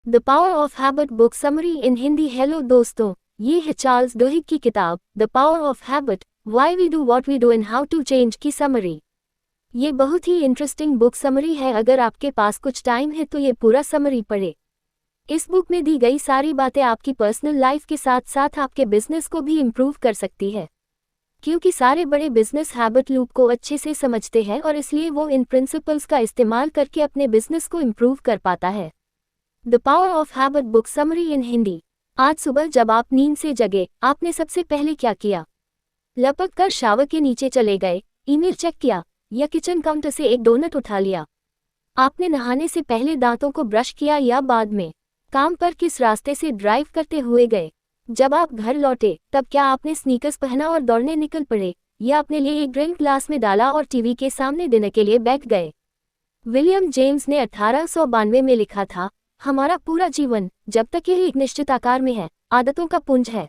The power of habit book summary in Hindi. Hello दोस्तों, ये है चार्ल्स डुहिग की किताब the power of habit, why we do what we do and how to change की summary. ये बहुत ही interesting book summary है। अगर आपके पास कुछ टाइम है तो ये पूरा समरी पढ़े। इस बुक में दी गई सारी बातें आपकी पर्सनल लाइफ के साथ साथ आपके बिजनेस को भी इम्प्रूव कर सकती है, क्योंकि सारे बड़े बिजनेस हैबिट लूप को अच्छे से समझते हैं और इसलिए वो इन प्रिंसिपल्स का इस्तेमाल करके अपने बिजनेस को इम्प्रूव कर पाता है। The power of habit book summary in Hindi. आज सुबह जब आप नींद से जगे, आपने सबसे पहले क्या किया? लपक कर शावर के नीचे चले गए, ईमेल चेक किया, या किचन काउंटर से एक डोनट उठा लिया? आपने नहाने से पहले दांतों को ब्रश किया या बाद में? काम पर किस रास्ते से ड्राइव करते हुए गए? जब आप घर लौटे तब क्या आपने स्नीकर्स पहना और दौड़ने निकल पड़े, या अपने लिए एक ड्रिंक ग्लास में डाला और टीवी के सामने डिनर के लिए बैठ गए? विलियम जेम्स ने 1892 में लिखा था, हमारा पूरा जीवन, जब तक यह एक निश्चित आकार में है, आदतों का पुंज है।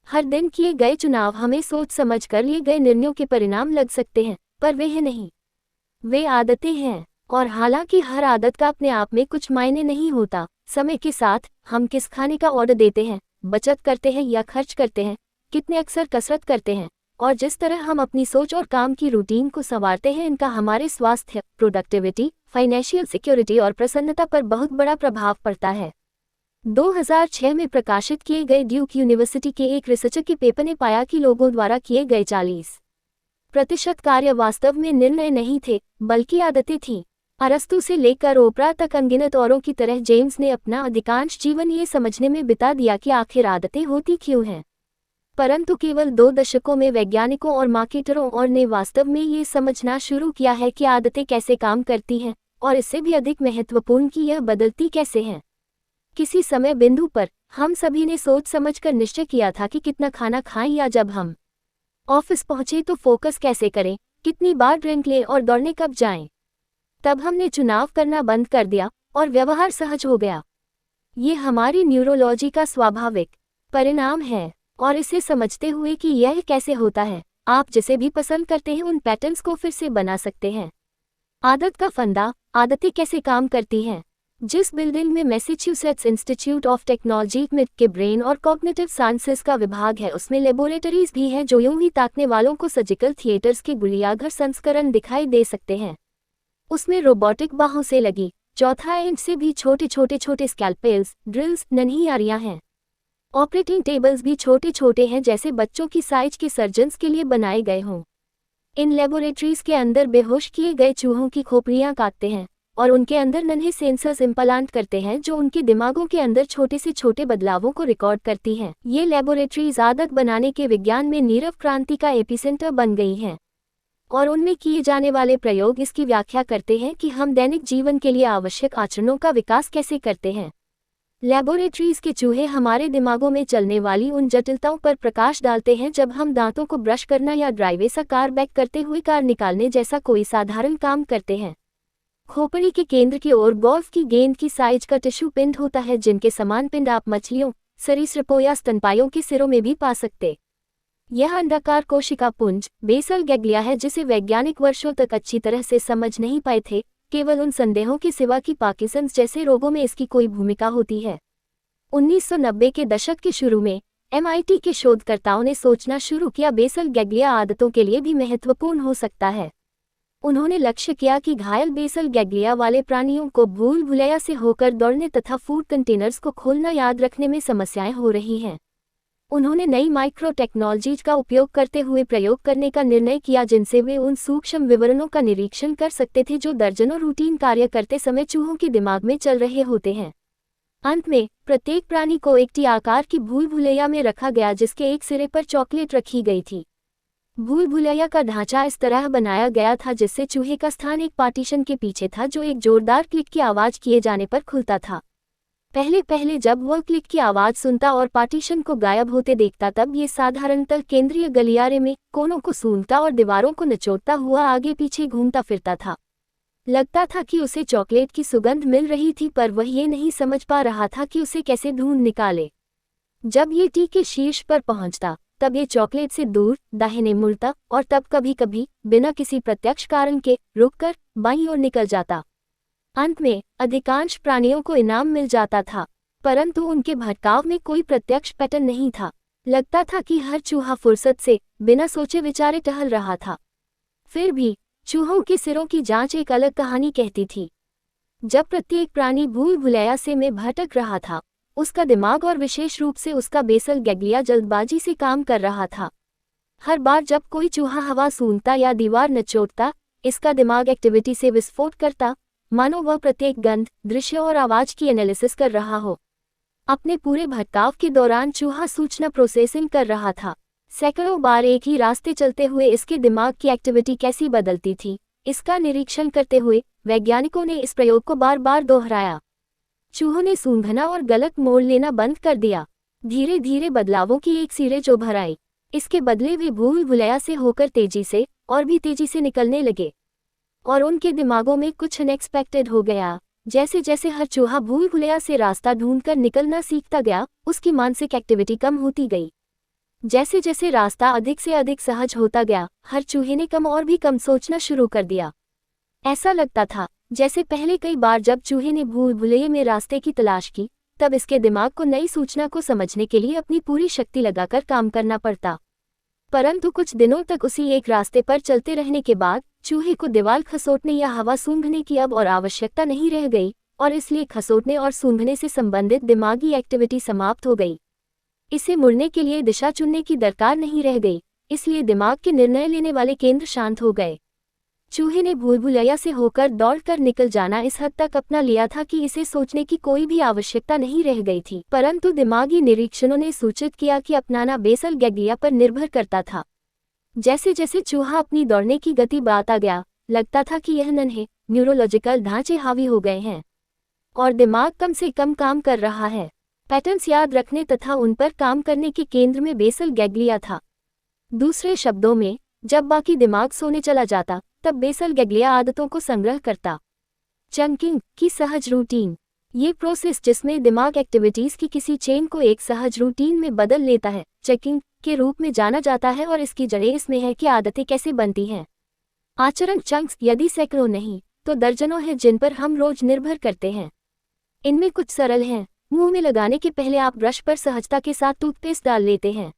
हर दिन किए गए चुनाव हमें सोच समझ कर लिए गए निर्णयों के परिणाम लग सकते हैं, पर वे हैं नहीं, वे आदतें हैं। और हालांकि हर आदत का अपने आप में कुछ मायने नहीं होता, समय के साथ हम किस खाने का ऑर्डर देते हैं, बचत करते हैं या खर्च करते हैं, कितने अक्सर कसरत करते हैं, और जिस तरह हम अपनी सोच और काम की रूटीन को संवारते हैं, इनका हमारे स्वास्थ्य, प्रोडक्टिविटी, फाइनेंशियल सिक्योरिटी और प्रसन्नता पर बहुत बड़ा प्रभाव पड़ता है। 2006 में प्रकाशित किए गए ड्यूक यूनिवर्सिटी के एक रिसर्चर के पेपर ने पाया कि लोगों द्वारा किए गए 40% कार्य वास्तव में निर्णय नहीं थे, बल्कि आदतें थीं। अरस्तु से लेकर ओपरा तक अनगिनत औरों की तरह जेम्स ने अपना अधिकांश जीवन ये समझने में बिता दिया कि आखिर आदतें होती क्यों हैं। परंतु केवल 2 दशकों में वैज्ञानिकों और मार्केटरों और ने वास्तव में ये समझना शुरू किया है कि आदतें कैसे काम करती हैं, और इससे भी अधिक महत्वपूर्ण कि यह बदलती कैसे हैं। किसी समय बिंदु पर हम सभी ने सोच समझकर निश्चय किया था कि कितना खाना खाएं, या जब हम ऑफिस पहुंचे तो फोकस कैसे करें, कितनी बार ड्रिंक लें और दौड़ने कब जाएं। तब हमने चुनाव करना बंद कर दिया और व्यवहार सहज हो गया। ये हमारी न्यूरोलॉजी का स्वाभाविक परिणाम है, और इसे समझते हुए कि यह कैसे होता है, आप जिसे भी पसंद करते हैं उन पैटर्न्स को फिर से बना सकते हैं। आदत का फंदा, आदतें कैसे काम करती हैं। जिस बिल्डिंग में मैसेच्यूसेट्स इंस्टीट्यूट ऑफ टेक्नोलॉजी में के ब्रेन और कॉग्निटिव साइंसेस का विभाग है, उसमें लेबोरेटरीज भी हैं जो यूं ही ताकने वालों को सर्जिकल थिएटर्स के गुड़ियाघर संस्करण दिखाई दे सकते हैं। उसमें रोबोटिक बाहों से लगी 1/4 इंच से भी छोटे स्कैल्पेल्स, ड्रिल्स, नन्ही हैं। ऑपरेटिंग टेबल्स भी छोटे हैं, जैसे बच्चों की साइज के सर्जन्स के लिए बनाए गए हों। इन लेबोरेटरीज के अंदर बेहोश किए गए चूहों की खोपड़ियां काटते हैं और उनके अंदर नन्हे सेंसर्स इम्प्लांट करते हैं जो उनके दिमागों के अंदर छोटे से छोटे बदलावों को रिकॉर्ड करती हैं। ये लेबोरेटरीज आदत बनाने के विज्ञान में नीरव क्रांति का एपिसेंटर बन गई हैं, और उनमें किए जाने वाले प्रयोग इसकी व्याख्या करते हैं कि हम दैनिक जीवन के लिए आवश्यक आचरणों का विकास कैसे करते हैं। लेबोरेटरीज के चूहे हमारे दिमागों में चलने वाली उन जटिलताओं पर प्रकाश डालते हैं जब हम दांतों को ब्रश करना या ड्राइवे सा कार बैक करते हुए कार निकालने जैसा कोई साधारण काम करते हैं। खोपड़ी के केंद्र की ओर गोल्फ की गेंद की साइज का टिश्यू पिंड होता है, जिनके समान पिंड आप मछलियों, सरीसृपों या स्तनपाइयों के सिरों में भी पा सकते। यह अंडाकार कोशिका पुंज बेसल गैंग्लिया है, जिसे वैज्ञानिक वर्षों तक अच्छी तरह से समझ नहीं पाए थे, केवल उन संदेहों के सिवा कि पार्किंसंस जैसे रोगों में इसकी कोई भूमिका होती है। 1990 के दशक के शुरू में MIT के शोधकर्ताओं ने सोचना शुरू किया बेसल गैंग्लिया आदतों के लिए भी महत्वपूर्ण हो सकता है। उन्होंने लक्ष्य किया कि घायल बेसल गैंग्लिया वाले प्राणियों को भूल भुलैया से होकर दौड़ने तथा फूड कंटेनर्स को खोलना याद रखने में समस्याएं हो रही हैं। उन्होंने नई माइक्रो टेक्नोलॉजीज का उपयोग करते हुए प्रयोग करने का निर्णय किया, जिनसे वे उन सूक्ष्म विवरणों का निरीक्षण कर सकते थे जो दर्जनों रूटीन कार्य करते समय चूहों के दिमाग में चल रहे होते हैं। अंत में प्रत्येक प्राणी को एक टी आकार की भूल भुलैया में रखा गया, जिसके एक सिरे पर चॉकलेट रखी गई थी। भूल भुलैया का ढांचा इस तरह बनाया गया था जिससे चूहे का स्थान एक पार्टीशन के पीछे था, जो एक जोरदार क्लिक की आवाज किए जाने पर खुलता था। पहले जब वह क्लिक की आवाज सुनता और पार्टीशन को गायब होते देखता, तब ये साधारणतः केंद्रीय गलियारे में कोनों को सूंघता और दीवारों को निचोड़ता हुआ आगे पीछे घूमता फिरता था। लगता था कि उसे चॉकलेट की सुगंध मिल रही थी, पर वह ये नहीं समझ पा रहा था कि उसे कैसे ढूंढ निकाले। जब ये टी के शीर्ष पर पहुंचता, तब ये चॉकलेट से दूर दाहिने मुड़ता और तब कभी-कभी बिना किसी प्रत्यक्ष कारण के रुककर बाईं ओर निकल जाता। अंत में अधिकांश प्राणियों को इनाम मिल जाता था, परंतु उनके भटकाव में कोई प्रत्यक्ष पैटर्न नहीं था। लगता था कि हर चूहा फुर्सत से बिना सोचे विचारे टहल रहा था। फिर भी चूहों के सिरों की जांच एक अलग कहानी कहती थी। जब प्रत्येक प्राणी भूल भुलैया से में भटक रहा था, उसका दिमाग और विशेष रूप से उसका बेसल गैंग्लिया जल्दबाजी से काम कर रहा था। हर बार जब कोई चूहा हवा सूंघता या दीवार नचोड़ता, इसका दिमाग एक्टिविटी से विस्फोट करता, मानो वह प्रत्येक गंध, दृश्य और आवाज की एनालिसिस कर रहा हो। अपने पूरे भटकाव के दौरान चूहा सूचना प्रोसेसिंग कर रहा था। सैकड़ों बार एक ही रास्ते चलते हुए इसके दिमाग की एक्टिविटी कैसी बदलती थी, इसका निरीक्षण करते हुए वैज्ञानिकों ने इस प्रयोग को बार बार दोहराया। चूहों ने सूंघना और गलत मोड़ लेना बंद कर दिया। धीरे धीरे बदलावों की एक सीरीज उभर आई। इसके बदले वे भूल भुलैया से होकर तेजी से और भी तेजी से निकलने लगे, और उनके दिमागों में कुछ अनएक्सपेक्टेड हो गया। जैसे जैसे हर चूहा भूल भुलैया से रास्ता ढूंढकर निकलना सीखता गया, उसकी मानसिक एक्टिविटी कम होती गई। जैसे जैसे रास्ता अधिक से अधिक सहज होता गया, हर चूहे ने कम और भी कम सोचना शुरू कर दिया। ऐसा लगता था जैसे पहले कई बार जब चूहे ने भूल भुलैया में रास्ते की तलाश की, तब इसके दिमाग को नई सूचना को समझने के लिए अपनी पूरी शक्ति लगाकर काम करना पड़ता। परंतु कुछ दिनों तक उसी एक रास्ते पर चलते रहने के बाद चूहे को दीवार खसोटने या हवा सूंघने की अब और आवश्यकता नहीं रह गई, और इसलिए खसोटने और सूंघने से संबंधित दिमागी एक्टिविटी समाप्त हो गई। इसे मुड़ने के लिए दिशा चुनने की दरकार नहीं रह गई, इसलिए दिमाग के निर्णय लेने वाले केंद्र शांत हो गए। चूहे ने भूल भुलैया से होकर दौड़कर निकल जाना इस हद तक अपना लिया था कि इसे सोचने की कोई भी आवश्यकता नहीं रह गई थी। परंतु दिमागी निरीक्षणों ने सूचित किया कि अपनाना बेसल गैंग्लिया पर निर्भर करता था। जैसे जैसे चूहा अपनी दौड़ने की गति बढ़ाता गया, लगता था कि यह नन्हे न्यूरोलॉजिकल ढांचे हावी हो गए हैं और दिमाग कम से कम काम कर रहा है। पैटर्न्स याद रखने तथा उन पर काम करने के केंद्र में बेसल गैंग्लिया था। दूसरे शब्दों में, जब बाकी दिमाग सोने चला जाता, तब बेसल गैंग्लिया आदतों को संग्रह करता। चंकिंग की सहज रूटीन, ये प्रोसेस जिसमें दिमाग एक्टिविटीज की किसी चेन को एक सहज रूटीन में बदल लेता है, चंकिंग के रूप में जाना जाता है, और इसकी जड़ें इसमें है कि आदतें कैसे बनती हैं। आचरण चंक्स यदि सैकड़ों नहीं तो दर्जनों हैं जिन पर हम रोज निर्भर करते हैं। इनमें कुछ सरल हैं। मुंह में लगाने के पहले आप ब्रश पर सहजता के साथ टूथपेस्ट डाल लेते हैं।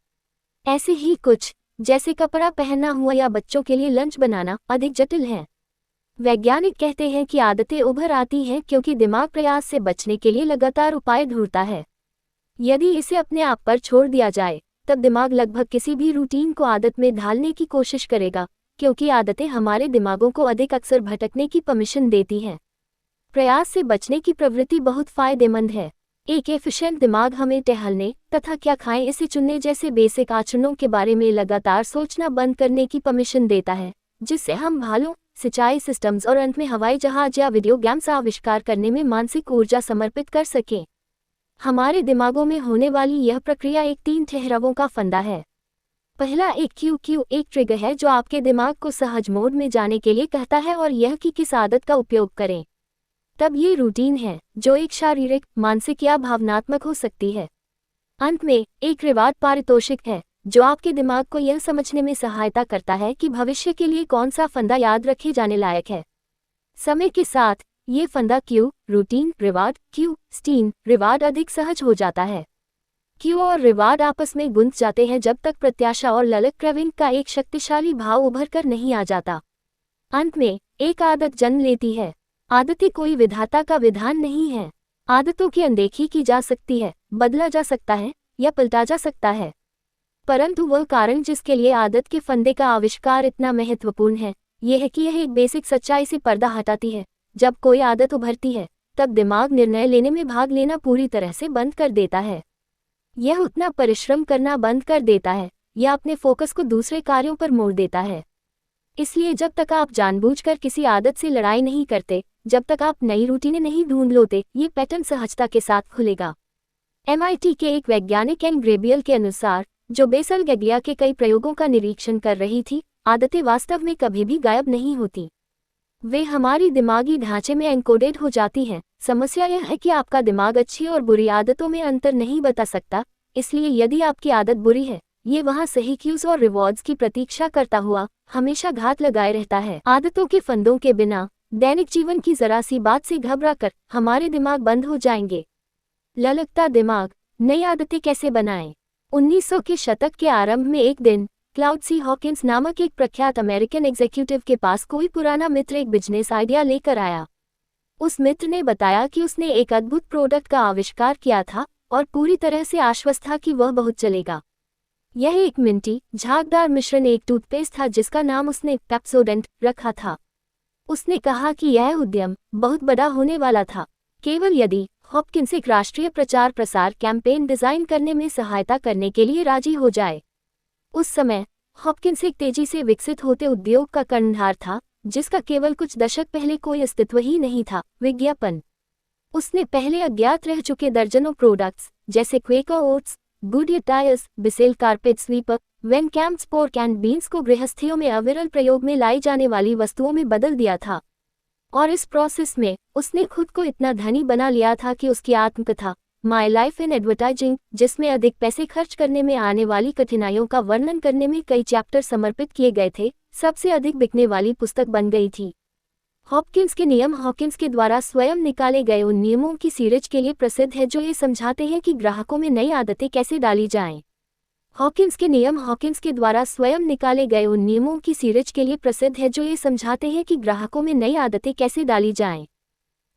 ऐसे ही कुछ, जैसे कपड़ा पहनना हुआ या बच्चों के लिए लंच बनाना, अधिक जटिल हैं। वैज्ञानिक कहते हैं कि आदतें उभर आती हैं क्योंकि दिमाग प्रयास से बचने के लिए लगातार उपाय ढूंढता है। यदि इसे अपने आप पर छोड़ दिया जाए, तब दिमाग लगभग किसी भी रूटीन को आदत में ढालने की कोशिश करेगा, क्योंकि आदतें हमारे दिमागों को अधिक अक्सर भटकने की परमिशन देती हैं। प्रयास से बचने की प्रवृत्ति बहुत फायदेमंद है। एक एफिशिएंट दिमाग हमें टहलने तथा क्या खाएं इसे चुनने जैसे बेसिक आचरणों के बारे में लगातार सोचना बंद करने की परमिशन देता है, जिससे हम भालों, सिंचाई सिस्टम्स और अंत में हवाई जहाज या वीडियो गेम्स आविष्कार करने में मानसिक ऊर्जा समर्पित कर सकें। हमारे दिमागों में होने वाली यह प्रक्रिया एक 3 ठहरावों का फंदा है। पहला एक क्यू एक ट्रिगर है जो आपके दिमाग को सहज मोड में जाने के लिए कहता है और यह कि किस आदत का उपयोग करें। तब ये रूटीन है जो एक शारीरिक, मानसिक या भावनात्मक हो सकती है। अंत में एक रिवार्ड पारितोषिक है जो आपके दिमाग को यह समझने में सहायता करता है कि भविष्य के लिए कौन सा फंदा याद रखे जाने लायक है। समय के साथ ये फंदा क्यू, रूटीन, रिवार्ड, क्यू, स्टीन, रिवार्ड अधिक सहज हो जाता है। क्यू और रिवार्ड आपस में गुंथ जाते हैं जब तक प्रत्याशा और ललक क्रेविंग का एक शक्तिशाली भाव उभर कर नहीं आ जाता। अंत में एक आदत जन्म लेती है। आदतें कोई विधाता का विधान नहीं है। आदतों की अनदेखी की जा सकती है, बदला जा सकता है या पलटा जा सकता है, परंतु वह कारण जिसके लिए आदत के फंदे का आविष्कार इतना महत्वपूर्ण है, यह है कि यह एक बेसिक सच्चाई से पर्दा हटाती है। जब कोई आदत उभरती है, तब दिमाग निर्णय लेने में भाग लेना पूरी तरह से बंद कर देता है। यह उतना परिश्रम करना बंद कर देता है या अपने फोकस को दूसरे कार्यों पर मोड़ देता है। इसलिए जब तक आप जानबूझकर किसी आदत से लड़ाई नहीं करते, जब तक आप नई रूटीनें नहीं ढूंढ लोते, ये पैटर्न सहजता के साथ खुलेगा। MIT के एक वैज्ञानिक एन ग्रेबियल के अनुसार, जो बेसल गैंग्लिया के कई प्रयोगों का निरीक्षण कर रही थी, आदतें वास्तव में कभी भी गायब नहीं होती। वे हमारी दिमागी ढांचे में एन्कोडेड हो जाती हैं। समस्या यह है कि आपका दिमाग अच्छी और बुरी आदतों में अंतर नहीं बता सकता, इसलिए यदि आपकी आदत बुरी है, ये वहाँ सही क्यूज और रिवॉर्ड्स की प्रतीक्षा करता हुआ हमेशा घात लगाए रहता है। आदतों के फंदों के बिना दैनिक जीवन की जरा सी बात से घबराकर हमारे दिमाग बंद हो जाएंगे। ललकता दिमाग, नई आदतें कैसे बनाएं? 1900 के शतक के आरंभ में एक दिन क्लाउड सी हॉकिंस नामक एक प्रख्यात अमेरिकन एग्जीक्यूटिव के पास कोई पुराना मित्र एक बिजनेस आइडिया लेकर आया। उस मित्र ने बताया कि उसने एक अद्भुत प्रोडक्ट का आविष्कार किया था और पूरी तरह से आश्वस्त था कि वह बहुत चलेगा। यह एक मिंटी झागदार मिश्रण एक टूथपेस्ट था जिसका नाम उसने पेप्सोडेंट रखा था। उसने कहा कि यह उद्यम बहुत बड़ा होने वाला था, केवल यदि हॉपकिंस एक राष्ट्रीय प्रचार प्रसार कैंपेन डिजाइन करने में सहायता करने के लिए राजी हो जाए। उस समय हॉपकिंस एक तेजी से विकसित होते उद्योग का कर्णधार था जिसका केवल कुछ दशक पहले कोई अस्तित्व ही नहीं था, विज्ञापन। उसने पहले अज्ञात रह चुके दर्जनों प्रोडक्ट्स जैसे Quaker oats, Goodyear tyres, Bissell carpet sweeper, when camps pork and beans को गृहस्थियों में अविरल प्रयोग में लाई जाने वाली वस्तुओं में बदल दिया था। और इस प्रोसेस में उसने खुद को इतना धनी बना लिया था कि उसकी आत्मकथा माई लाइफ इन एडवर्टाइजिंग, जिसमें अधिक पैसे खर्च करने में आने वाली कठिनाइयों का वर्णन करने में कई चैप्टर समर्पित किए गए थे, सबसे अधिक बिकने वाली पुस्तक बन गई थी। हॉपकिंस के नियम हॉकिंस के द्वारा स्वयं निकाले गए उन नियमों की सीरीज के लिए प्रसिद्ध है जो ये समझाते हैं कि ग्राहकों में नई आदतें कैसे डाली जाएं। हॉकिंस के नियम हॉकिंस के द्वारा स्वयं निकाले गए उन नियमों की सीरीज के लिए प्रसिद्ध है जो ये समझाते हैं कि ग्राहकों में नई आदतें कैसे डाली जाएं।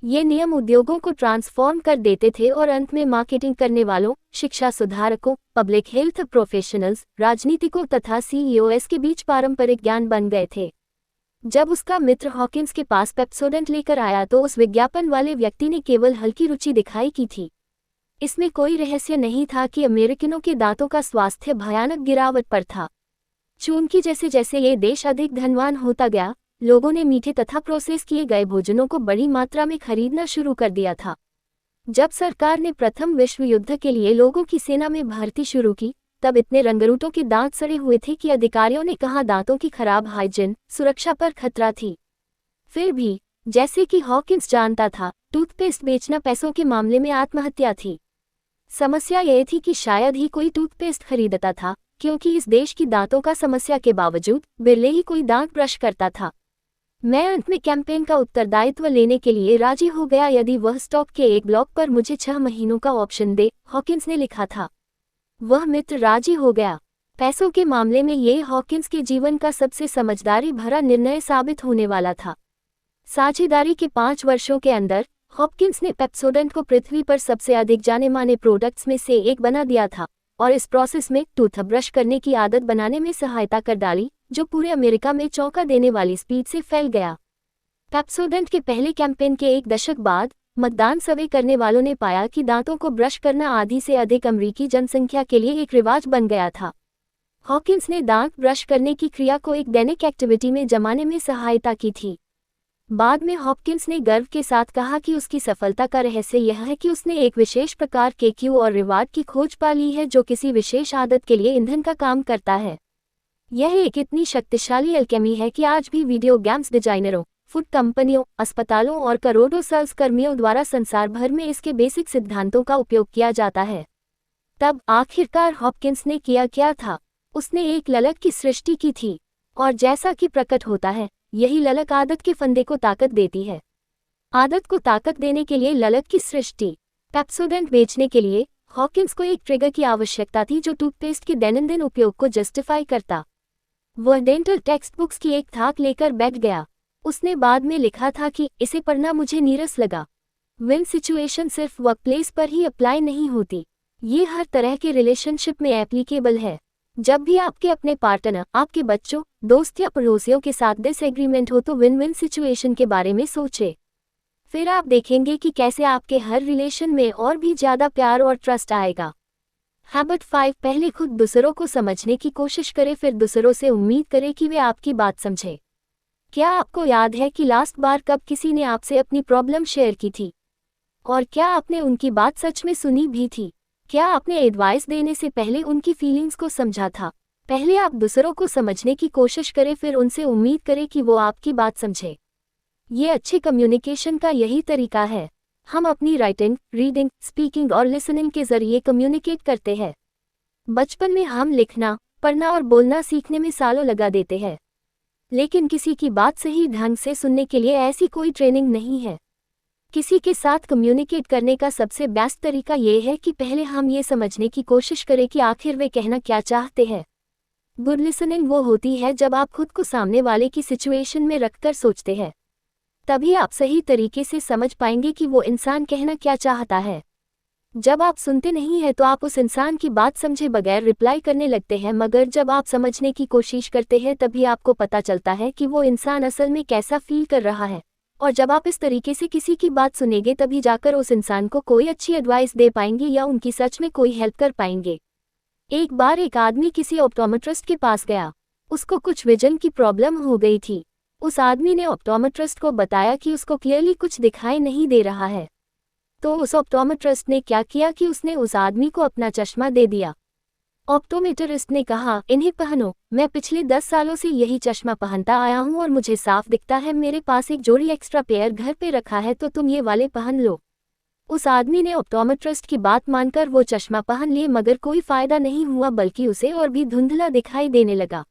ये नियम उद्योगों को ट्रांसफॉर्म कर देते थे और अंत में मार्केटिंग करने वालों, शिक्षा सुधारकों, पब्लिक हेल्थ प्रोफेशनल्स, राजनीतिकों तथा सीईओएस के बीच पारंपरिक ज्ञान बन गए थे। जब उसका मित्र हॉकिंस के पास पेप्सोडेंट लेकर आया तो उस विज्ञापन वाले व्यक्ति ने केवल हल्की रुचि दिखाई की थी। इसमें कोई रहस्य नहीं था कि अमेरिकनों के दांतों का स्वास्थ्य भयानक गिरावट पर था। चूंकि जैसे जैसे ये देश अधिक धनवान होता गया, लोगों ने मीठे तथा प्रोसेस किए गए भोजनों को बड़ी मात्रा में खरीदना शुरू कर दिया था। जब सरकार ने प्रथम विश्व युद्ध के लिए लोगों की सेना में भर्ती शुरू की, तब इतने रंगरूटों के दांत सड़े हुए थे कि अधिकारियों ने कहा दांतों की खराब हाइजीन सुरक्षा पर खतरा थी। फिर भी जैसे कि हॉकिंस जानता था, टूथपेस्ट बेचना पैसों के मामले में आत्महत्या थी। समस्या यह थी कि शायद ही कोई टूथपेस्ट खरीदता था, क्योंकि इस देश की दांतों का समस्या के बावजूद बिरले ही कोई दांत ब्रश करता था। मैं अंत में कैंपेन का उत्तरदायित्व लेने के लिए राजी हो गया यदि वह स्टॉक के एक ब्लॉक पर मुझे 6 महीनों का ऑप्शन दे, हॉकिंस ने लिखा था। वह मित्र राजी हो गया। पैसों के मामले में ये हॉकिंस के जीवन का सबसे समझदारी भरा निर्णय साबित होने वाला था। साझेदारी के 5 वर्षों के अंदर हॉपकिंस ने पेप्सोडेंट को पृथ्वी पर सबसे अधिक जाने माने प्रोडक्ट्स में से एक बना दिया था और इस प्रोसेस में टूथब्रश करने की आदत बनाने में सहायता कर डाली, जो पूरे अमेरिका में चौंका देने वाली स्पीड से फैल गया। पेप्सोडेंट के पहले कैंपेन के 1 दशक बाद मतदान सर्वे करने वालों ने पाया कि दांतों को ब्रश करना आधी से अधिक अमेरिकी जनसंख्या के लिए एक रिवाज बन गया था। हॉकिंस ने दांत ब्रश करने की क्रिया को एक दैनिक एक्टिविटी में जमाने में सहायता की थी। बाद में हॉपकिंस ने गर्व के साथ कहा कि उसकी सफलता का रहस्य यह है कि उसने एक विशेष प्रकार के क्यू और रिवार्ड की खोज पा ली है जो किसी विशेष आदत के लिए ईंधन का काम करता है। यह एक इतनी शक्तिशाली अल्केमी है कि आज भी वीडियो गेम्स डिजाइनरों, फूड कंपनियों, अस्पतालों और करोड़ों सेल्स कर्मियों द्वारा संसार भर में इसके बेसिक सिद्धांतों का उपयोग किया जाता है। तब आखिरकार हॉपकिंस ने किया क्या था? उसने एक ललक की सृष्टि की थी, और जैसा कि प्रकट होता है, यही ललक आदत के फंदे को ताकत देती है। आदत को ताकत देने के लिए ललक की सृष्टि। पेप्सोडेंट बेचने के लिए हॉकिंस को एक ट्रिगर की आवश्यकता थी जो टूथपेस्ट के दैनंदिन उपयोग को जस्टिफाई करता। वह डेंटल टेक्स्ट बुक्स की एक थाक लेकर बैठ गया। उसने बाद में लिखा था कि इसे पढ़ना मुझे नीरस लगा। विन सिचुएशन सिर्फ वर्कप्लेस पर ही अप्लाई नहीं होती, ये हर तरह के रिलेशनशिप में एप्लीकेबल है। जब भी आपके अपने पार्टनर, आपके बच्चों, दोस्त या पड़ोसियों के साथ डिसएग्रीमेंट हो तो विन विन सिचुएशन के बारे में सोचें। फिर आप देखेंगे कि कैसे आपके हर रिलेशन में और भी ज़्यादा प्यार और ट्रस्ट आएगा। हैबिट 5, पहले खुद दूसरों को समझने की कोशिश करें, फिर दूसरों से उम्मीद करें कि वे आपकी बात समझें। क्या आपको याद है कि लास्ट बार कब किसी ने आपसे अपनी प्रॉब्लम शेयर की थी? और क्या आपने उनकी बात सच में सुनी भी थी? क्या आपने एडवाइस देने से पहले उनकी फीलिंग्स को समझा था? पहले आप दूसरों को समझने की कोशिश करें, फिर उनसे उम्मीद करें कि वो आपकी बात समझे। ये अच्छे कम्युनिकेशन का यही तरीका है। हम अपनी राइटिंग, रीडिंग, स्पीकिंग और लिसनिंग के जरिए कम्युनिकेट करते हैं। बचपन में हम लिखना, पढ़ना और बोलना सीखने में सालों लगा देते हैं। लेकिन किसी की बात सही ढंग से सुनने के लिए ऐसी कोई ट्रेनिंग नहीं है। किसी के साथ कम्युनिकेट करने का सबसे बेस्ट तरीका ये है कि पहले हम ये समझने की कोशिश करें कि आखिर वे कहना क्या चाहते हैं। गुड लिसनिंग वो होती है जब आप खुद को सामने वाले की सिचुएशन में रखकर सोचते हैं। तभी आप सही तरीके से समझ पाएंगे कि वो इंसान कहना क्या चाहता है। जब आप सुनते नहीं हैं तो आप उस इंसान की बात समझे बगैर रिप्लाई करने लगते हैं, मगर जब आप समझने की कोशिश करते हैं तभी आपको पता चलता है कि वो इंसान असल में कैसा फील कर रहा है। और जब आप इस तरीके से किसी की बात सुनेंगे तभी जाकर उस इंसान को कोई अच्छी एडवाइस दे पाएंगे या उनकी सच में कोई हेल्प कर पाएंगे। एक बार एक आदमी किसी ऑप्टोमेट्रिस्ट के पास गया। उसको कुछ विजन की प्रॉब्लम हो गई थी। उस आदमी ने ऑप्टोमेट्रिस्ट को बताया कि उसको क्लियरली कुछ दिखाई नहीं दे रहा है। तो उस ऑप्टोमेट्रिस्ट ने क्या किया कि उसने उस आदमी को अपना चश्मा दे दिया। ऑप्टोमेट्रिस्ट ने कहा, इन्हें पहनो, मैं पिछले 10 सालों से यही चश्मा पहनता आया हूं और मुझे साफ दिखता है। मेरे पास एक जोड़ी एक्स्ट्रा पेयर घर पे रखा है, तो तुम ये वाले पहन लो। उस आदमी ने ऑप्टोमेट्रिस्ट की बात मानकर वो चश्मा पहन लिए, मगर कोई फायदा नहीं हुआ, बल्कि उसे और भी धुंधला दिखाई देने लगा।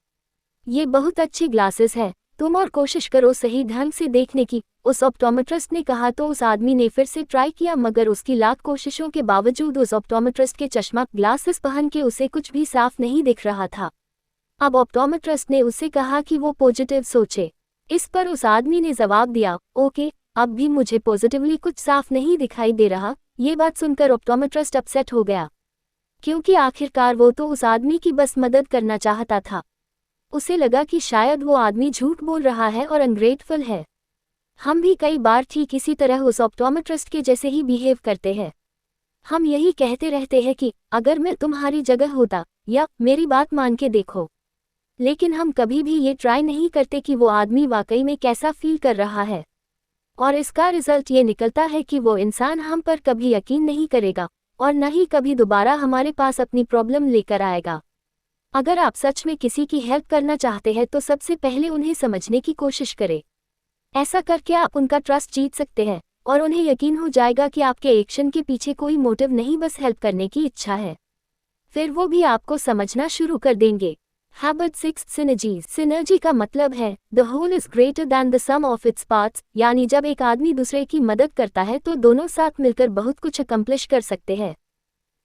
ये बहुत अच्छी ग्लासेस है, तुम और कोशिश करो सही ढंग से देखने की, उस ऑप्टोमेट्रिस्ट ने कहा। तो उस आदमी ने फिर से ट्राई किया, मगर उसकी लाख कोशिशों के बावजूद उस ऑप्टोमेट्रिस्ट के चश्मा ग्लासेस पहन के उसे कुछ भी साफ नहीं दिख रहा था। अब ऑप्टोमेट्रिस्ट ने उससे कहा कि वो पॉजिटिव सोचे। इस पर उस आदमी ने जवाब दिया, ओके, अब भी मुझे पॉजिटिवली कुछ साफ नहीं दिखाई दे रहा। ये बात सुनकर ऑप्टोमेट्रिस्ट अपसेट हो गया, क्योंकि आखिरकार वो तो उस आदमी की बस मदद करना चाहता था। उसे लगा कि शायद वो आदमी झूठ बोल रहा है और अनग्रेटफुल है। हम भी कई बार ठीक इसी तरह उस ऑप्टोमेट्रिस्ट के जैसे ही बिहेव करते हैं। हम यही कहते रहते हैं कि अगर मैं तुम्हारी जगह होता, या मेरी बात मान के देखो। लेकिन हम कभी भी ये ट्राई नहीं करते कि वो आदमी वाकई में कैसा फील कर रहा है। और इसका रिजल्ट ये निकलता है कि वो इंसान हम पर कभी यकीन नहीं करेगा और न ही कभी दोबारा हमारे पास अपनी प्रॉब्लम लेकर आएगा। अगर आप सच में किसी की हेल्प करना चाहते हैं तो सबसे पहले उन्हें समझने की कोशिश करें। ऐसा करके आप उनका ट्रस्ट जीत सकते हैं और उन्हें यकीन हो जाएगा कि आपके एक्शन के पीछे कोई मोटिव नहीं, बस हेल्प करने की इच्छा है। फिर वो भी आपको समझना शुरू कर देंगे। Habit 6, synergies. सिनर्जी का मतलब है the whole is greater than the sum of its parts, यानी जब एक आदमी दूसरे की मदद करता है तो दोनों साथ मिलकर बहुत कुछ अकम्प्लिश कर सकते हैं।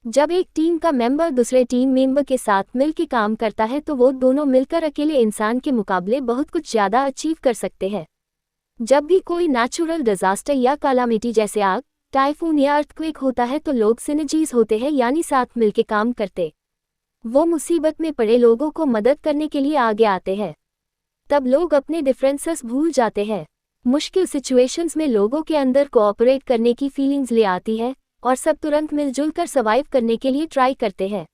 जब एक टीम का मेंबर दूसरे टीम मेंबर के साथ मिलकर काम करता है तो वो दोनों मिलकर अकेले इंसान के मुकाबले बहुत कुछ ज़्यादा अचीव कर सकते हैं। जब भी कोई नेचुरल डिजास्टर या कैलामिटी जैसे आग, टाइफून या अर्थक्वेक होता है तो लोग सिनर्जीज होते हैं, यानी साथ मिलकर काम करते। वो मुसीबत में पड़े लोगों को मदद करने के लिए आगे आते हैं। तब लोग अपने डिफरेंसेस भूल जाते हैं। मुश्किल सिचुएशंस में लोगों के अंदर कोऑपरेट करने की फीलिंग्स ले आती है और सब तुरंत मिलजुल कर सर्वाइव करने के लिए ट्राई करते हैं।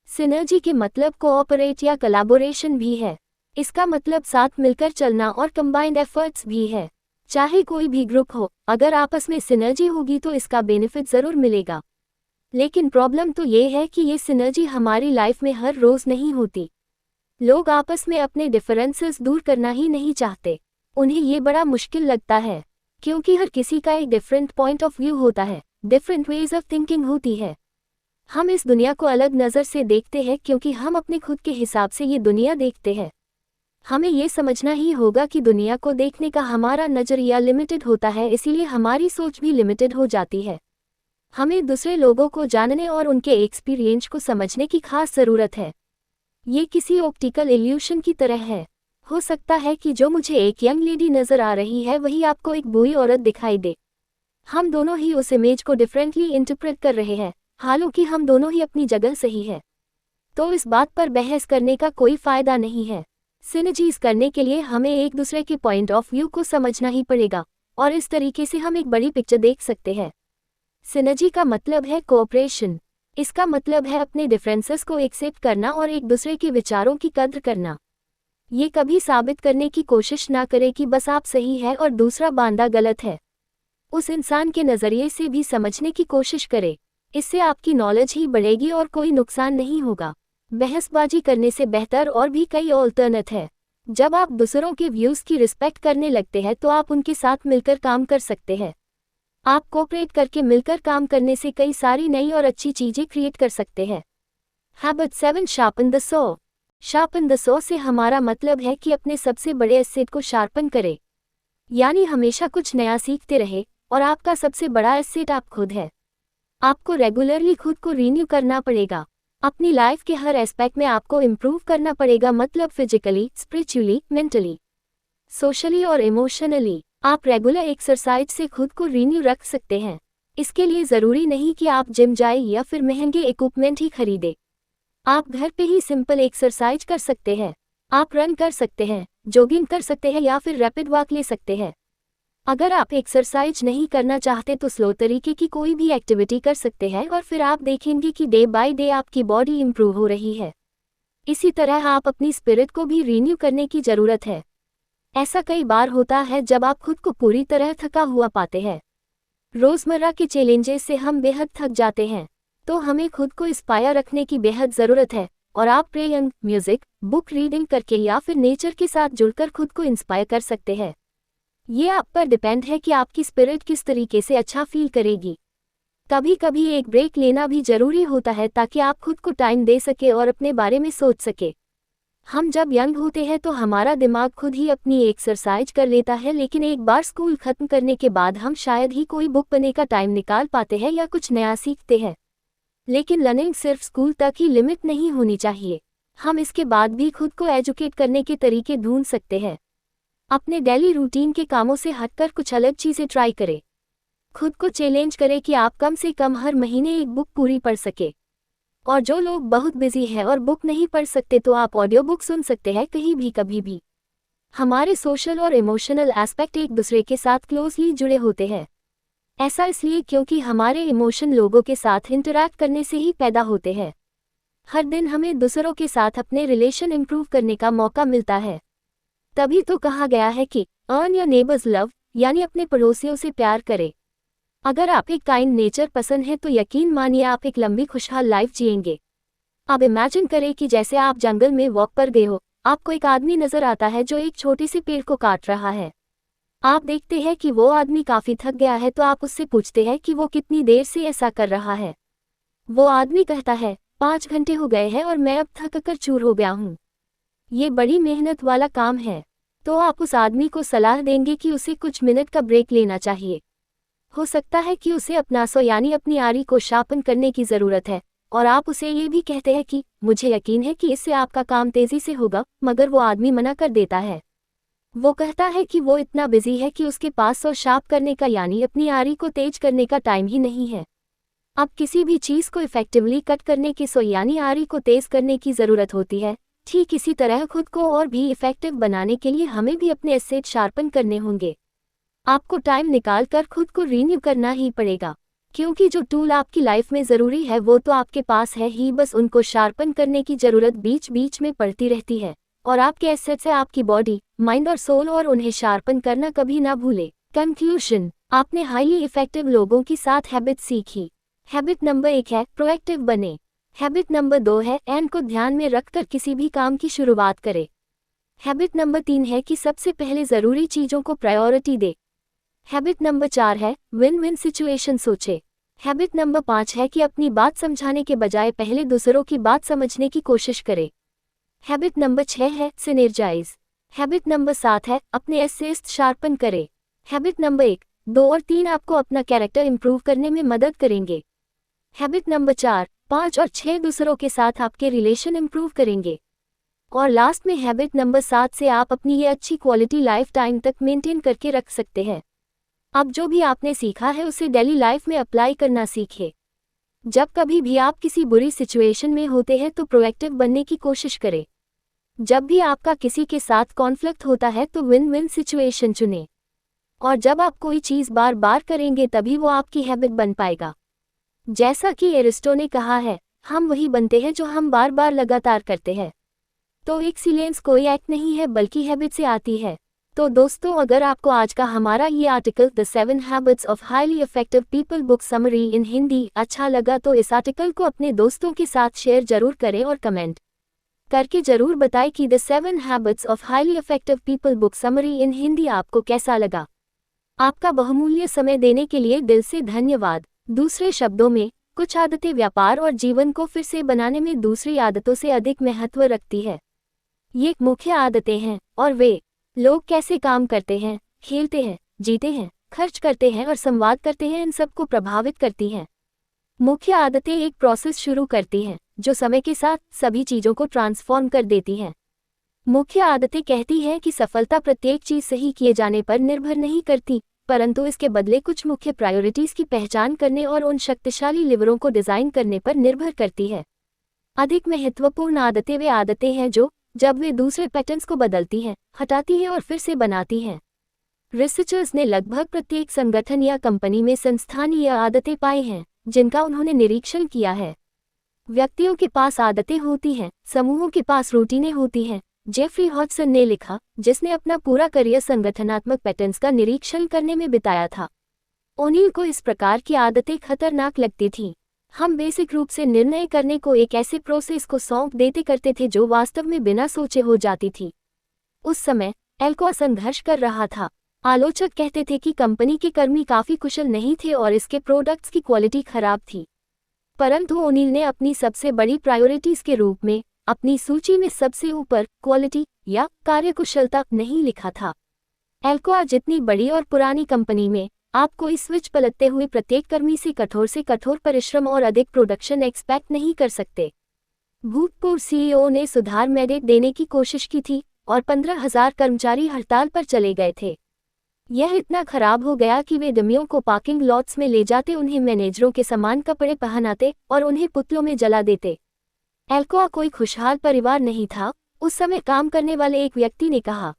सिनर्जी के मतलब कोऑपरेट या कोलैबोरेशन भी है। इसका मतलब साथ मिलकर चलना और कंबाइंड एफर्ट्स भी है। चाहे कोई भी ग्रुप हो, अगर आपस में सिनर्जी होगी तो इसका बेनिफिट ज़रूर मिलेगा। लेकिन प्रॉब्लम तो ये है कि ये सिनर्जी हमारी लाइफ में हर रोज़ नहीं होती। लोग आपस में अपने डिफरेंसेस दूर करना ही नहीं चाहते। उन्हें ये बड़ा मुश्किल लगता है, क्योंकि हर किसी का एक डिफरेंट पॉइंट ऑफ व्यू होता है, डिफरेंट वेज ऑफ थिंकिंग होती है। हम इस दुनिया को अलग नज़र से देखते हैं क्योंकि हम अपने खुद के हिसाब से ये दुनिया देखते हैं। हमें ये समझना ही होगा कि दुनिया को देखने का हमारा नज़रिया लिमिटेड होता है, इसीलिए हमारी सोच भी लिमिटेड हो जाती है। हमें दूसरे लोगों को जानने और उनके एक्सपीरियंस को समझने की खास ज़रूरत है। ये किसी ऑप्टिकल इल्यूशन की तरह है। हो सकता है कि जो मुझे एक यंग लेडी नज़र आ रही है वही आपको एक बुरी औरत दिखाई दे। हम दोनों ही उस इमेज को डिफरेंटली इंटरप्रेट कर रहे हैं, हालांकि हम दोनों ही अपनी जगह सही है। तो इस बात पर बहस करने का कोई फ़ायदा नहीं है। सिनर्जीज करने के लिए हमें एक दूसरे के पॉइंट ऑफ व्यू को समझना ही पड़ेगा और इस तरीके से हम एक बड़ी पिक्चर देख सकते हैं। सिनर्जी का मतलब है कोऑपरेशन। इसका मतलब है अपने डिफरेंसेस को एक्सेप्ट करना और एक दूसरे के विचारों की कद्र करना। ये कभी साबित करने की कोशिश ना करें कि बस आप सही है और दूसरा बांदा गलत है। उस इंसान के नज़रिए से भी समझने की कोशिश करें। इससे आपकी नॉलेज ही बढ़ेगी और कोई नुकसान नहीं होगा। बहसबाजी करने से बेहतर और भी कई ऑल्टरनेट है। जब आप दूसरों के व्यूज़ की रिस्पेक्ट करने लगते हैं तो आप उनके साथ मिलकर काम कर सकते हैं। आप कोऑपरेट करके मिलकर काम करने से कई सारी नई और अच्छी चीज़ें क्रिएट कर सकते हैं। Habit 7, sharpen the saw. Sharpen the saw से हमारा मतलब है कि अपने सबसे बड़े एसेट को शार्पन करें, यानी हमेशा कुछ नया सीखते रहे, और आपका सबसे बड़ा एसेट आप खुद है। आपको रेगुलरली खुद को रीन्यू करना पड़ेगा। अपनी लाइफ के हर एस्पेक्ट में आपको इम्प्रूव करना पड़ेगा, मतलब फिजिकली, स्पिरिचुअली, मेंटली, सोशली और इमोशनली। आप रेगुलर एक्सरसाइज से खुद को रीन्यू रख सकते हैं। इसके लिए ज़रूरी नहीं कि आप जिम जाएं या फिर महंगे इक्विपमेंट ही खरीदें। आप घर पे ही सिंपल एक्सरसाइज कर सकते हैं। आप रन कर सकते हैं, जॉगिंग कर सकते हैं या फिर रैपिड वॉक ले सकते हैं। अगर आप एक्सरसाइज नहीं करना चाहते तो स्लो तरीके की कोई भी एक्टिविटी कर सकते हैं और फिर आप देखेंगे कि डे बाय डे आपकी बॉडी इंप्रूव हो रही है। इसी तरह आप अपनी स्पिरिट को भी रीन्यू करने की ज़रूरत है। ऐसा कई बार होता है जब आप खुद को पूरी तरह थका हुआ पाते हैं। रोज़मर्रा के चैलेंजेस से हम बेहद थक जाते हैं, तो हमें खुद को इंस्पायर रखने की बेहद ज़रूरत है। और आप प्रेइंग, म्यूज़िक, बुक रीडिंग करके या फिर नेचर के साथ जुड़कर खुद को इंस्पायर कर सकते हैं। ये आप पर डिपेंड है कि आपकी स्पिरिट किस तरीके से अच्छा फील करेगी। कभी कभी एक ब्रेक लेना भी ज़रूरी होता है ताकि आप खुद को टाइम दे सके और अपने बारे में सोच सके। हम जब यंग होते हैं तो हमारा दिमाग खुद ही अपनी एक्सरसाइज कर लेता है, लेकिन एक बार स्कूल खत्म करने के बाद हम शायद ही कोई बुक पढ़ने का टाइम निकाल पाते हैं या कुछ नया सीखते हैं। लेकिन लर्निंग सिर्फ स्कूल तक ही लिमिट नहीं होनी चाहिए। हम इसके बाद भी खुद को एजुकेट करने के तरीके ढूंढ सकते हैं। अपने डेली रूटीन के कामों से हटकर कुछ अलग चीज़ें ट्राई करें। खुद को चैलेंज करें कि आप कम से कम हर महीने एक बुक पूरी पढ़ सके। और जो लोग बहुत बिजी हैं और बुक नहीं पढ़ सकते तो आप ऑडियो बुक सुन सकते हैं, कहीं भी कभी भी। हमारे सोशल और इमोशनल एस्पेक्ट एक दूसरे के साथ क्लोजली जुड़े होते हैं। ऐसा इसलिए क्योंकि हमारे इमोशन लोगों के साथ इंटरैक्ट करने से ही पैदा होते हैं। हर दिन हमें दूसरों के साथ अपने रिलेशन इंप्रूव करने का मौका मिलता है। तभी तो कहा गया है कि अर्न योर नेबर्स लव, यानी अपने पड़ोसियों से प्यार करें। अगर आप एक काइंड नेचर पसंद है तो यकीन मानिए आप एक लंबी खुशहाल लाइफ जिएंगे। अब इमेजिन करें कि जैसे आप जंगल में वॉक पर गए हो, आपको एक आदमी नजर आता है जो एक छोटे से पेड़ को काट रहा है। आप देखते हैं कि वो आदमी काफी थक गया है, तो आप उससे पूछते हैं कि वो कितनी देर से ऐसा कर रहा है। वो आदमी कहता है 5 घंटे हो गए हैं और मैं अब थक कर चूर हो गया हूँ। ये बड़ी मेहनत वाला काम है। तो आप उस आदमी को सलाह देंगे कि उसे कुछ मिनट का ब्रेक लेना चाहिए। हो सकता है कि उसे अपना सो यानी अपनी आरी को शार्पन करने की ज़रूरत है, और आप उसे ये भी कहते हैं कि मुझे यकीन है कि इससे आपका काम तेज़ी से होगा, मगर वो आदमी मना कर देता है। वो कहता है कि वो इतना बिजी है कि उसके पास सो शार्प करने का यानी अपनी आरी को तेज करने का टाइम ही नहीं है। अब किसी भी चीज़ को इफेक्टिवली कट करने की सो यानी आरी को तेज करने की ज़रूरत होती है। ठीक इसी तरह खुद को और भी इफेक्टिव बनाने के लिए हमें भी अपने एसेट शार्पन करने होंगे। आपको टाइम निकाल कर खुद को रीन्यू करना ही पड़ेगा, क्योंकि जो टूल आपकी लाइफ में ज़रूरी है वो तो आपके पास है ही, बस उनको शार्पन करने की ज़रूरत बीच बीच में पड़ती रहती है। और आपके एसेट्स है आपकी बॉडी, माइंड और सोल, और उन्हें शार्पन करना कभी ना भूले। कंक्लूजन, आपने हाईली इफेक्टिव लोगों की साथ हैबिट सीखी। हैबिट नंबर 1 है प्रोएक्टिव बने। हैबिट नंबर 2 है एंड को ध्यान में रखकर किसी भी काम की शुरुआत करें। हैबिट नंबर 3 है कि सबसे पहले ज़रूरी चीज़ों को प्रायोरिटी दे। हैबिट नंबर 4 है विन विन सिचुएशन सोचे। हैबिट नंबर 5 है कि अपनी बात समझाने के बजाय पहले दूसरों की बात समझने की कोशिश करे। हैबिट नंबर 6 है सिनर्जाइज। हैबिट नंबर 7 है अपने एसेट्स शार्पन करे। हैबिट नंबर 1, 2 और 3 आपको अपना कैरेक्टर इंप्रूव करने में मदद करेंगे। हैबिट नंबर 4, 5 और 6 दूसरों के साथ आपके रिलेशन इंप्रूव करेंगे। और लास्ट में हैबिट नंबर 7 से आप अपनी ये अच्छी क्वालिटी लाइफ टाइम तक मेंटेन करके रख सकते हैं। अब जो भी आपने सीखा है उसे डेली लाइफ में अप्लाई करना सीखें। जब कभी भी आप किसी बुरी सिचुएशन में होते हैं तो प्रोएक्टिव बनने की कोशिश करें। जब भी आपका किसी के साथ कॉन्फ्लिक्ट होता है तो विन विन सिचुएशन चुनें। और जब आप कोई चीज़ बार बार करेंगे तभी वो आपकी हैबिट बन पाएगा। जैसा कि एरिस्टो ने कहा है, हम वही बनते हैं जो हम बार बार लगातार करते हैं। तो एक्सीलेंस कोई एक्ट नहीं है बल्कि हैबिट से आती है। तो दोस्तों, अगर आपको आज का हमारा ये article the 7 habits of highly effective people book summary in Hindi अच्छा लगा तो इस आर्टिकल को अपने दोस्तों के साथ शेयर जरूर करें और कमेंट करके जरूर बताएं कि the 7 habits of highly effective people book summary in Hindi आपको कैसा लगा। आपका बहुमूल्य समय देने के लिए दिल से धन्यवाद। दूसरे शब्दों में, कुछ आदतें व्यापार और जीवन को फिर से बनाने में दूसरी आदतों से अधिक महत्व रखती है। ये मुख्य आदतें हैं और वे लोग कैसे काम करते हैं, खेलते हैं, जीते हैं, खर्च करते हैं और संवाद करते हैं, इन सबको प्रभावित करती हैं। मुख्य आदतें एक प्रोसेस शुरू करती हैं जो समय के साथ सभी चीज़ों को ट्रांसफॉर्म कर देती हैं। मुख्य आदतें कहती हैं कि सफलता प्रत्येक चीज़ सही किए जाने पर निर्भर नहीं करती, परंतु इसके बदले कुछ मुख्य प्रायोरिटीज़ की पहचान करने और उन शक्तिशाली लिवरों को डिज़ाइन करने पर निर्भर करती है। अधिक महत्वपूर्ण आदतें वे आदतें हैं जो, जब वे दूसरे पैटर्न्स को बदलती हैं, हटाती हैं और फिर से बनाती हैं। रिसर्चर्स ने लगभग प्रत्येक संगठन या कंपनी में संस्थानीय आदतें पाई हैं जिनका उन्होंने निरीक्षण किया है। व्यक्तियों के पास आदतें होती हैं, समूहों के पास रूटीनें होती हैं। जेफरी हॉडसन ने लिखा, जिसने अपना पूरा करियर संगठनात्मक पैटर्न्स का निरीक्षण करने में बिताया था। ओनील को इस प्रकार की आदतें खतरनाक लगती थीं। हम बेसिक रूप से निर्णय करने को एक ऐसे प्रोसेस को सौंप देते करते थे जो वास्तव में बिना सोचे हो जाती थी। उस समय एल्कोआ संघर्ष कर रहा था। आलोचक कहते थे कि कंपनी के कर्मी काफी कुशल नहीं थे और इसके प्रोडक्ट्स की क्वालिटी खराब थी। परंतु ओनील ने अपनी सबसे बड़ी प्रायोरिटीज के रूप में अपनी सूची में सबसे ऊपर क्वालिटी या कार्यकुशलता नहीं लिखा था। एल्कोआ जितनी बड़ी और पुरानी कंपनी में आपको इस स्विच पलटते हुए प्रत्येक कर्मी से कठोर परिश्रम और अधिक प्रोडक्शन एक्सपेक्ट नहीं कर सकते। भूतपूर्व सीईओ ने सुधार मैंडेट देने की कोशिश की थी और 15,000 कर्मचारी हड़ताल पर चले गए थे। यह इतना खराब हो गया कि वे डमियों को पार्किंग लॉट्स में ले जाते, उन्हें मैनेजरों के समान कपड़े पहनाते और उन्हें पुतलों में जला देते। एल्कोआ कोई खुशहाल परिवार नहीं था, उस समय काम करने वाले एक व्यक्ति ने कहा।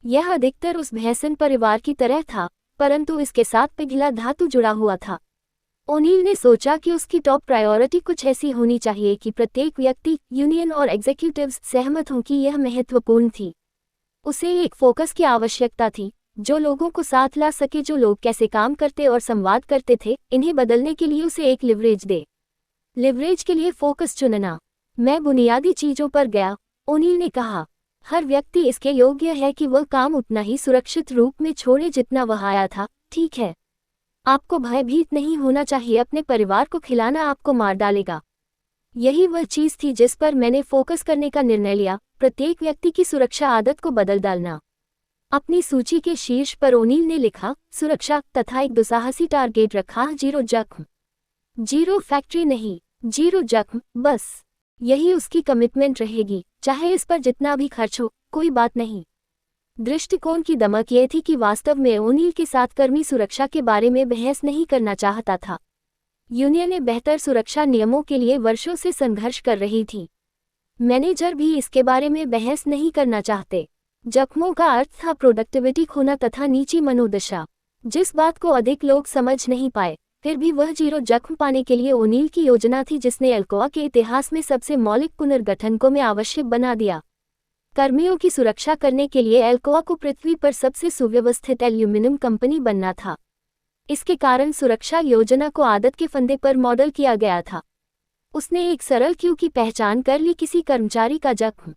यह अधिकतर उस भैंसन परिवार की तरह था, परंतु इसके साथ पिघला धातु जुड़ा हुआ था। ओनील ने सोचा कि उसकी टॉप प्रायोरिटी कुछ ऐसी होनी चाहिए कि प्रत्येक व्यक्ति, यूनियन और एग्जीक्यूटिव्स सहमत हों कि यह महत्वपूर्ण थी। उसे एक फोकस की आवश्यकता थी जो लोगों को साथ ला सके, जो लोग कैसे काम करते और संवाद करते थे, इन्हें बदलने के लिए उसे एक लिवरेज दे। लिवरेज के लिए फोकस चुनना। मैं बुनियादी चीजों पर गया, ओनील ने कहा। हर व्यक्ति इसके योग्य है कि वह काम उतना ही सुरक्षित रूप में छोड़े जितना वह आया था, ठीक है? आपको भयभीत नहीं होना चाहिए, अपने परिवार को खिलाना आपको मार डालेगा। यही वह चीज थी जिस पर मैंने फोकस करने का निर्णय लिया, प्रत्येक व्यक्ति की सुरक्षा आदत को बदल डालना। अपनी सूची के शीर्ष पर ओनील ने लिखा, सुरक्षा तथा एक दुस्साहसी टारगेट रखा, 0 जख्म। 0 फैक्ट्री नहीं, 0 जख्म, बस यही उसकी कमिटमेंट रहेगी, चाहे इस पर जितना भी खर्च हो, कोई बात नहीं। दृष्टिकोण की दमक यह थी कि वास्तव में ओनील के साथ कर्मी सुरक्षा के बारे में बहस नहीं करना चाहता था। यूनियनें बेहतर सुरक्षा नियमों के लिए वर्षों से संघर्ष कर रही थी। मैनेजर भी इसके बारे में बहस नहीं करना चाहते। जख्मों का अर्थ था प्रोडक्टिविटी खोना तथा नीची मनोदशा, जिस बात को अधिक लोग समझ नहीं पाए। फिर भी वह 0 जख्म पाने के लिए ओनील की योजना थी जिसने एल्कोआ के इतिहास में सबसे मौलिक पुनर्गठन को में आवश्यक बना दिया। कर्मियों की सुरक्षा करने के लिए एल्कोआ को पृथ्वी पर सबसे सुव्यवस्थित एल्यूमिनियम कंपनी बनना था। इसके कारण सुरक्षा योजना को आदत के फंदे पर मॉडल किया गया था। उसने एक सरल क्यू की पहचान कर ली, किसी कर्मचारी का जख्म।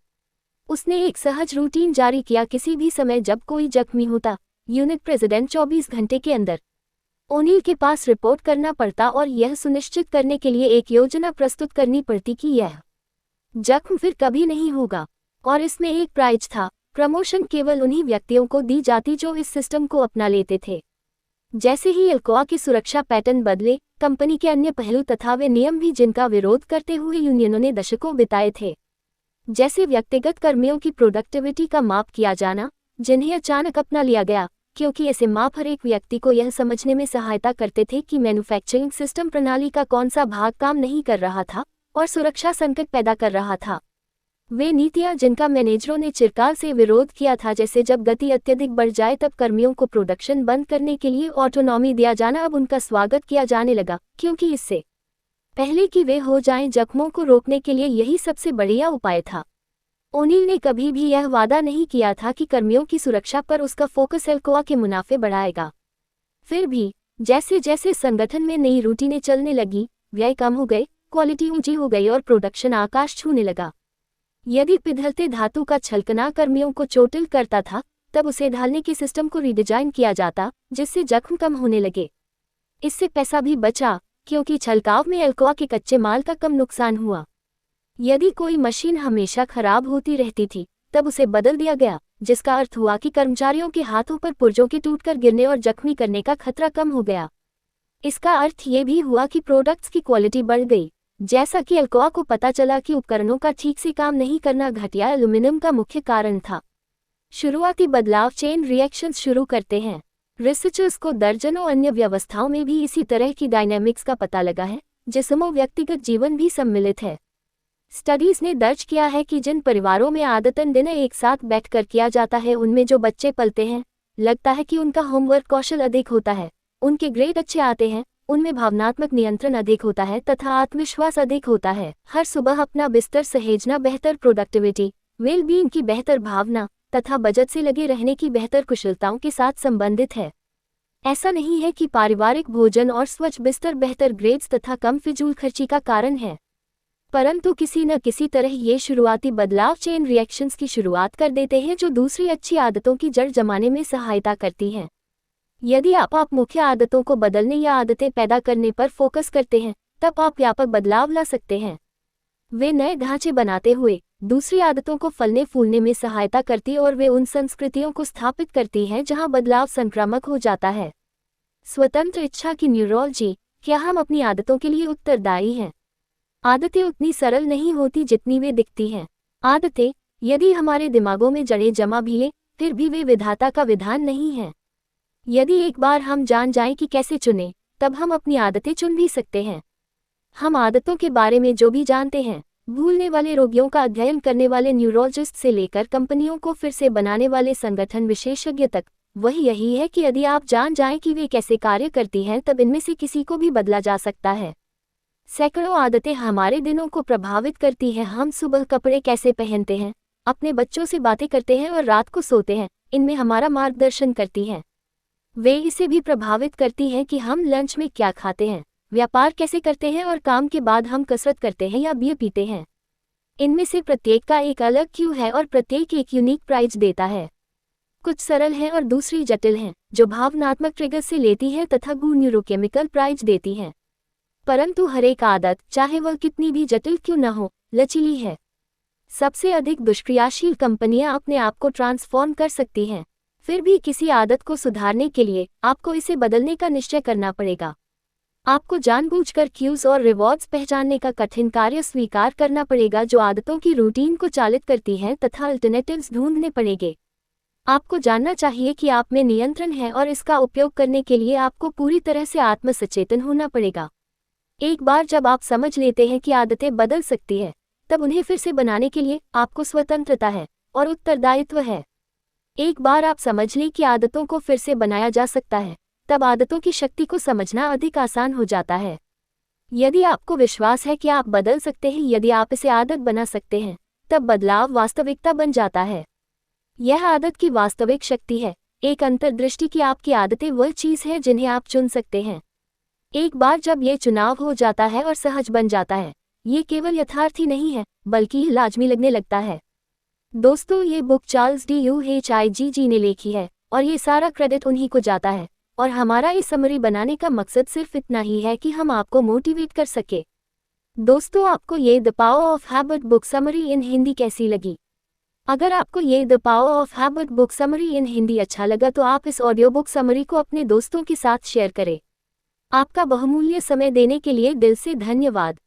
उसने एक सहज रूटीन जारी किया, किसी भी समय जब कोई जख्मी होता, यूनिट प्रेसिडेंट 24 घंटे के अंदर ओनील के पास रिपोर्ट करना पड़ता और यह सुनिश्चित करने के लिए एक योजना प्रस्तुत करनी पड़ती कि यह जख्म फिर कभी नहीं होगा। और इसमें एक प्राइज था, प्रमोशन केवल उन्हीं व्यक्तियों को दी जाती जो इस सिस्टम को अपना लेते थे। जैसे ही एल्कोआ के सुरक्षा पैटर्न बदले, कंपनी के अन्य पहलू तथा वे नियम भी जिनका विरोध करते हुए यूनियनों ने दशकों बिताए थे, जैसे व्यक्तिगत कर्मियों की प्रोडक्टिविटी का माप किया जाना, जिन्हें अचानक अपना लिया गया, क्योंकि ऐसे माप हर एक व्यक्ति को यह समझने में सहायता करते थे कि मैन्युफैक्चरिंग सिस्टम प्रणाली का कौन सा भाग काम नहीं कर रहा था और सुरक्षा संकट पैदा कर रहा था। वे नीतियां जिनका मैनेजरों ने चिरकाल से विरोध किया था, जैसे जब गति अत्यधिक बढ़ जाए तब कर्मियों को प्रोडक्शन बंद करने के लिए ऑटोनॉमी दिया जाना, अब उनका स्वागत किया जाने लगा, क्योंकि इससे पहले कि वे हो जाएं, जख्मों को रोकने के लिए यही सबसे बढ़िया उपाय था। ओनील ने कभी भी यह वादा नहीं किया था कि कर्मियों की सुरक्षा पर उसका फोकस एल्कोआ के मुनाफे बढ़ाएगा। फिर भी जैसे जैसे संगठन में नई रूटीनें चलने लगी, व्यय कम हो गए, क्वालिटी ऊंची हो गई और प्रोडक्शन आकाश छूने लगा। यदि पिघलते धातु का छलकना कर्मियों को चोटिल करता था, तब उसे ढालने के सिस्टम को रिडिजाइन किया जाता, जिससे जख्म कम होने लगे। इससे पैसा भी बचा, क्योंकि छलकाव में एल्कोआ के कच्चे माल का कम नुकसान हुआ। यदि कोई मशीन हमेशा खराब होती रहती थी, तब उसे बदल दिया गया, जिसका अर्थ हुआ कि कर्मचारियों के हाथों पर पुर्जों के टूटकर गिरने और जख्मी करने का खतरा कम हो गया। इसका अर्थ ये भी हुआ कि प्रोडक्ट्स की क्वालिटी बढ़ गई। जैसा कि अल्कोआ को पता चला कि उपकरणों का ठीक से काम नहीं करना घटिया एल्यूमीनियम का मुख्य कारण था। शुरुआती बदलाव चेन रिएक्शंस शुरू करते हैं। रिसर्चर्स को दर्जनों अन्य व्यवस्थाओं में भी इसी तरह की डायनेमिक्स का पता लगा है, जिसमें व्यक्तिगत जीवन भी सम्मिलित है। स्टडीज ने दर्ज किया है कि जिन परिवारों में आदतन दिन एक साथ बैठकर किया जाता है, उनमें जो बच्चे पलते हैं, लगता है कि उनका होमवर्क कौशल अधिक होता है, उनके ग्रेड अच्छे आते हैं, उनमें भावनात्मक नियंत्रण अधिक होता है तथा आत्मविश्वास अधिक होता है। हर सुबह अपना बिस्तर सहेजना बेहतर प्रोडक्टिविटी, वेल बीइंग की बेहतर भावना तथा बजट से लगे रहने की बेहतर कुशलताओं के साथ संबंधित है। ऐसा नहीं है कि पारिवारिक भोजन और स्वच्छ बिस्तर बेहतर ग्रेड्स तथा कम फिजूल खर्ची का कारण है, परंतु किसी न किसी तरह ये शुरुआती बदलाव चेन रिएक्शंस की शुरुआत कर देते हैं, जो दूसरी अच्छी आदतों की जड़ जमाने में सहायता करती हैं। यदि आप मुख्य आदतों को बदलने या आदतें पैदा करने पर फोकस करते हैं, तब आप व्यापक बदलाव ला सकते हैं। वे नए ढांचे बनाते हुए दूसरी आदतों को फलने फूलने में सहायता करती और वे उन संस्कृतियों को स्थापित करती हैं जहां बदलाव संक्रामक हो जाता है। स्वतंत्र इच्छा की न्यूरोलॉजी। क्या हम अपनी आदतों के लिए उत्तरदायी हैं? आदतें उतनी सरल नहीं होती जितनी वे दिखती हैं। आदतें, यदि हमारे दिमागों में जड़ें जमा भी हैं, फिर भी वे विधाता का विधान नहीं हैं। यदि एक बार हम जान जाएं कि कैसे चुनें, तब हम अपनी आदतें चुन भी सकते हैं। हम आदतों के बारे में जो भी जानते हैं, भूलने वाले रोगियों का अध्ययन करने वाले न्यूरोलॉजिस्ट से लेकर कंपनियों को फिर से बनाने वाले संगठन विशेषज्ञ तक, वही यही है कि यदि आप जान जाएं कि वे कैसे कार्य करती हैं, तब इनमें से किसी को भी बदला जा सकता है। सैकड़ों आदतें हमारे दिनों को प्रभावित करती हैं। हम सुबह कपड़े कैसे पहनते हैं, अपने बच्चों से बातें करते हैं और रात को सोते हैं, इनमें हमारा मार्गदर्शन करती हैं। वे इसे भी प्रभावित करती हैं कि हम लंच में क्या खाते हैं, व्यापार कैसे करते हैं और काम के बाद हम कसरत करते हैं या बियर पीते हैं। इनमें से प्रत्येक का एक अलग क्यू है और प्रत्येक एक यूनिक प्राइज देता है। कुछ सरल हैं और दूसरी जटिल हैं, जो भावनात्मक ट्रिगर से लेती हैं तथा न्यूरोकेमिकल प्राइज देती हैं। परंतु हर एक आदत, चाहे वह कितनी भी जटिल क्यों न हो, लचीली है। सबसे अधिक दुष्क्रियाशील कंपनियां अपने आप को ट्रांसफॉर्म कर सकती हैं। फिर भी किसी आदत को सुधारने के लिए आपको इसे बदलने का निश्चय करना पड़ेगा। आपको जानबूझकर क्यूज और रिवॉर्ड्स पहचानने का कठिन कार्य स्वीकार करना पड़ेगा जो आदतों की रूटीन को चालित करती हैं तथा अल्टरनेटिव्स ढूंढने पड़ेंगे। आपको जानना चाहिए कि आप में नियंत्रण है और इसका उपयोग करने के लिए आपको पूरी तरह से आत्मसचेतन होना पड़ेगा। एक बार जब आप समझ लेते हैं कि आदतें बदल सकती है, तब उन्हें फिर से बनाने के लिए आपको स्वतंत्रता है और उत्तरदायित्व है। एक बार आप समझ लें कि आदतों को फिर से बनाया जा सकता है, तब आदतों की शक्ति को समझना अधिक आसान हो जाता है। यदि आपको विश्वास है कि आप बदल सकते हैं, यदि आप इसे आदत बना सकते हैं, तब बदलाव वास्तविकता बन जाता है। यह आदत की वास्तविक शक्ति है, एक अंतर्दृष्टि की आपकी आदतें वह चीज़ है जिन्हें आप चुन सकते हैं। एक बार जब यह चुनाव हो जाता है और सहज बन जाता है, ये केवल यथार्थ ही नहीं है, बल्कि लाजमी लगने लगता है। दोस्तों, ये बुक चार्ल्स DUHIGG ने लिखी है और ये सारा क्रेडिट उन्हीं को जाता है, और हमारा इस समरी बनाने का मकसद सिर्फ इतना ही है कि हम आपको मोटिवेट कर सके। दोस्तों, आपको ये the power of habit book summary in Hindi कैसी लगी? अगर आपको ये the power of habit book summary in Hindi अच्छा लगा तो आप इस ऑडियो बुक समरी को अपने दोस्तों के साथ शेयर करें। आपका बहुमूल्य समय देने के लिए दिल से धन्यवाद।